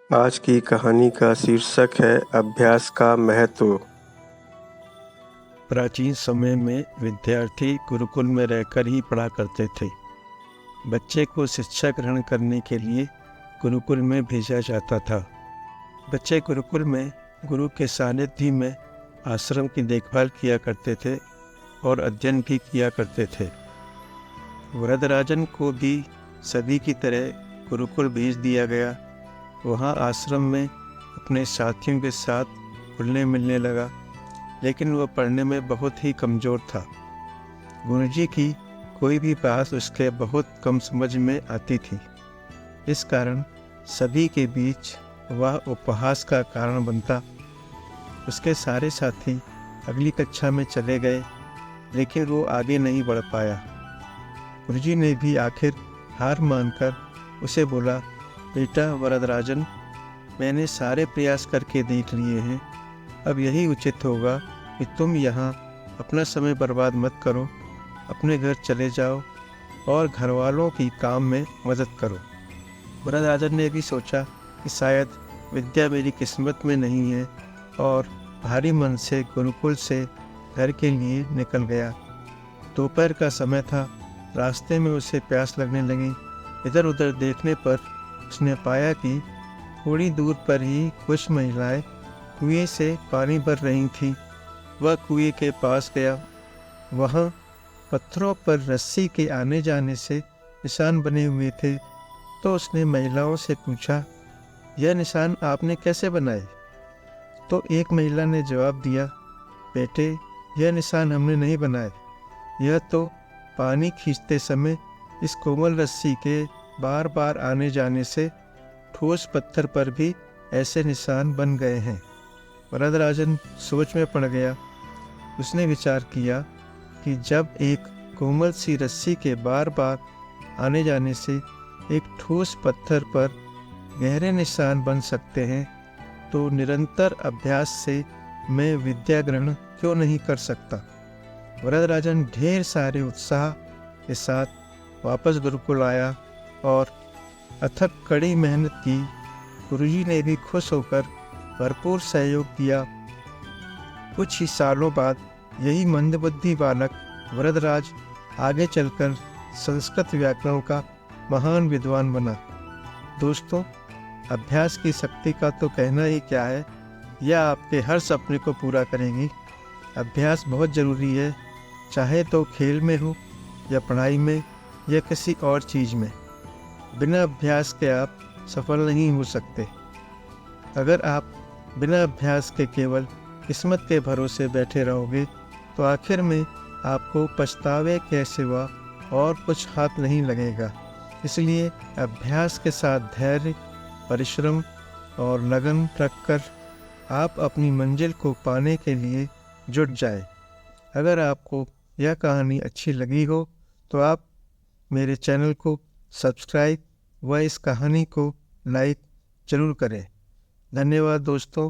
आज की कहानी का शीर्षक है अभ्यास का महत्व। प्राचीन समय में विद्यार्थी गुरुकुल में रहकर ही पढ़ा करते थे। बच्चे को शिक्षा ग्रहण करने के लिए गुरुकुल में भेजा जाता था। बच्चे गुरुकुल में गुरु के सानिध्य में आश्रम की देखभाल किया करते थे और अध्ययन भी किया करते थे। वरदराजन को भी सभी की तरह गुरुकुल भेज दिया गया। वहाँ आश्रम में अपने साथियों के साथ घुलने मिलने लगा, लेकिन वह पढ़ने में बहुत ही कमज़ोर था। गुरुजी की कोई भी बात उसके बहुत कम समझ में आती थी। इस कारण सभी के बीच वह उपहास का कारण बनता। उसके सारे साथी अगली कक्षा में चले गए, लेकिन वो आगे नहीं बढ़ पाया। गुरुजी ने भी आखिर हार मानकर उसे बोला, बेटा वरदराजन, मैंने सारे प्रयास करके देख लिए हैं। अब यही उचित होगा कि तुम यहाँ अपना समय बर्बाद मत करो, अपने घर चले जाओ और घर वालों की काम में मदद करो। वरदराजन ने भी सोचा कि शायद विद्या मेरी किस्मत में नहीं है और भारी मन से गुरुकुल से घर के लिए निकल गया। दोपहर का समय था। रास्ते में उसे प्यास लगने लगी। इधर उधर देखने पर उसने पाया कि थोड़ी दूर पर ही कुछ महिलाएं कुएं से पानी भर रही थीं। वह कुएं के पास गया। वहाँ पत्थरों पर रस्सी के आने जाने से निशान बने हुए थे। तो उसने महिलाओं से पूछा, यह निशान आपने कैसे बनाए? तो एक महिला ने जवाब दिया, बेटे, यह निशान हमने नहीं बनाए। यह तो पानी खींचते समय इस कोमल रस्सी के बार बार आने जाने से ठोस पत्थर पर भी ऐसे निशान बन गए हैं। वरदराजन सोच में पड़ गया। उसने विचार किया कि जब एक कोमल सी रस्सी के बार बार आने जाने से एक ठोस पत्थर पर गहरे निशान बन सकते हैं, तो निरंतर अभ्यास से मैं विद्या ग्रहण क्यों नहीं कर सकता। वरदराजन ढेर सारे उत्साह के साथ वापस गुरुकुल आया और अथक कड़ी मेहनत की। गुरुजी ने भी खुश होकर भरपूर सहयोग दिया। कुछ ही सालों बाद यही मंदबुद्धि बालक वरदराज आगे चलकर संस्कृत व्याकरण का महान विद्वान बना। दोस्तों, अभ्यास की शक्ति का तो कहना ही क्या है, यह आपके हर सपने को पूरा करेगी। अभ्यास बहुत ज़रूरी है, चाहे तो खेल में हो या पढ़ाई में या किसी और चीज़ में। बिना अभ्यास के आप सफल नहीं हो सकते। अगर आप बिना अभ्यास के केवल किस्मत के भरोसे बैठे रहोगे, तो आखिर में आपको पछतावे के सिवा और कुछ हाथ नहीं लगेगा। इसलिए अभ्यास के साथ धैर्य, परिश्रम और लगन रखकर आप अपनी मंजिल को पाने के लिए जुट जाए। अगर आपको यह कहानी अच्छी लगी हो तो आप मेरे चैनल को सब्सक्राइब व इस कहानी को लाइक जरूर करें। धन्यवाद दोस्तों।